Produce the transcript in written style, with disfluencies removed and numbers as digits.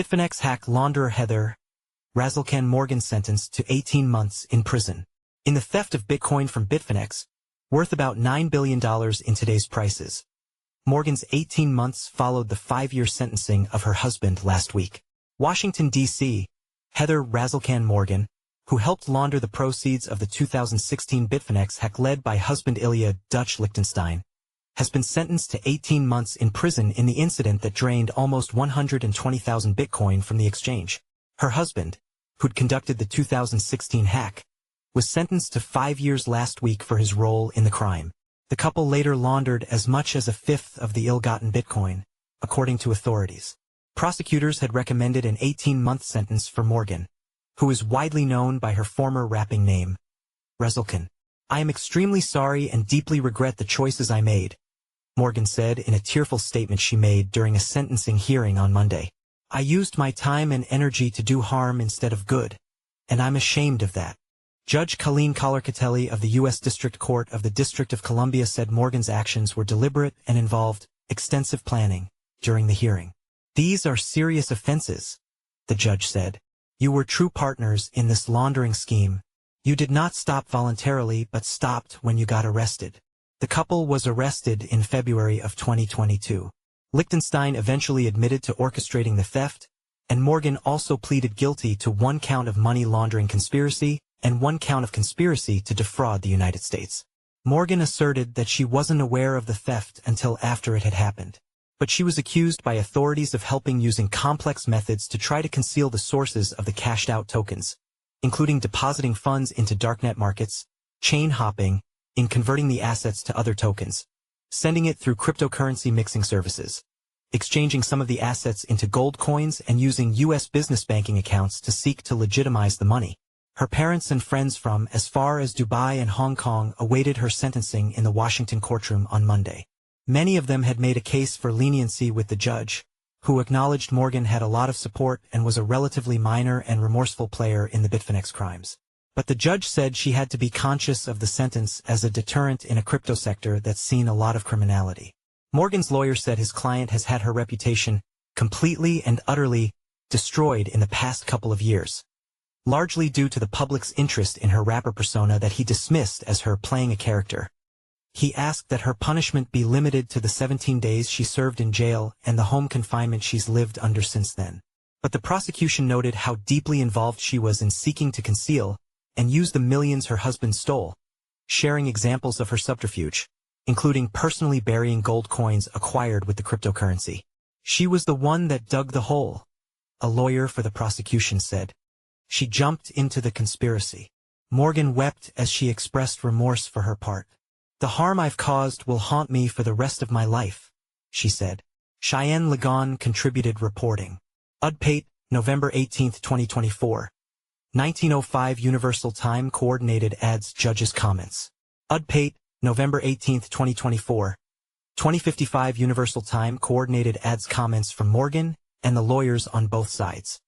Bitfinex hack launderer Heather Razzlekhan Morgan sentenced to 18 months in prison. In the theft of Bitcoin from Bitfinex, worth about $9 billion in today's prices. Morgan's 18 months followed the 5-year sentencing of her husband last week. Washington, D.C., Heather Razzlekhan Morgan, who helped launder the proceeds of the 2016 Bitfinex hack led by husband Ilya Dutch Lichtenstein, has been sentenced to 18 months in prison in the incident that drained almost 120,000 Bitcoin from the exchange. Her husband, who'd conducted the 2016 hack, was sentenced to 5 years last week for his role in the crime. The couple later laundered as much as a fifth of the ill-gotten Bitcoin, according to authorities. Prosecutors had recommended an 18-month sentence for Morgan, who is widely known by her former rapping name, Razzlekhan. "I am extremely sorry and deeply regret the choices I made," Morgan said in a tearful statement she made during a sentencing hearing on Monday. "I used my time and energy to do harm instead of good, and I'm ashamed of that." Judge Colleen Collar-Catelli of the U.S. District Court of the District of Columbia said Morgan's actions were deliberate and involved extensive planning during the hearing. "These are serious offenses," the judge said. "You were true partners in this laundering scheme. You did not stop voluntarily but stopped when you got arrested." The couple was arrested in February of 2022. Lichtenstein eventually admitted to orchestrating the theft, and Morgan also pleaded guilty to 1 count of money laundering conspiracy and 1 count of conspiracy to defraud the United States. Morgan asserted that she wasn't aware of the theft until after it had happened, but she was accused by authorities of helping using complex methods to try to conceal the sources of the cashed-out tokens, including depositing funds into darknet markets, chain hopping, in converting the assets to other tokens, sending it through cryptocurrency mixing services, exchanging some of the assets into gold coins and using U.S. business banking accounts to seek to legitimize the money. Her parents and friends from as far as Dubai and Hong Kong awaited her sentencing in the Washington courtroom on Monday. Many of them had made a case for leniency with the judge, who acknowledged Morgan had a lot of support and was a relatively minor and remorseful player in the Bitfinex crimes. But the judge said she had to be conscious of the sentence as a deterrent in a crypto sector that's seen a lot of criminality. Morgan's lawyer said his client has had her reputation completely and utterly destroyed in the past couple of years, largely due to the public's interest in her rapper persona that he dismissed as her playing a character. He asked that her punishment be limited to the 17 days she served in jail and the home confinement she's lived under since then. But the prosecution noted how deeply involved she was in seeking to conceal and use the millions her husband stole, sharing examples of her subterfuge, including personally burying gold coins acquired with the cryptocurrency. "She was the one that dug the hole," a lawyer for the prosecution said. "She jumped into the conspiracy." Morgan wept as she expressed remorse for her part. "The harm I've caused will haunt me for the rest of my life," she said. Cheyenne Lagon contributed reporting. Udpate, November 18, 2024. 1905 Universal Time Coordinated adds judge's comments. Udpate, November 18, 2024. 2055 Universal Time Coordinated adds comments from Morgan and the lawyers on both sides.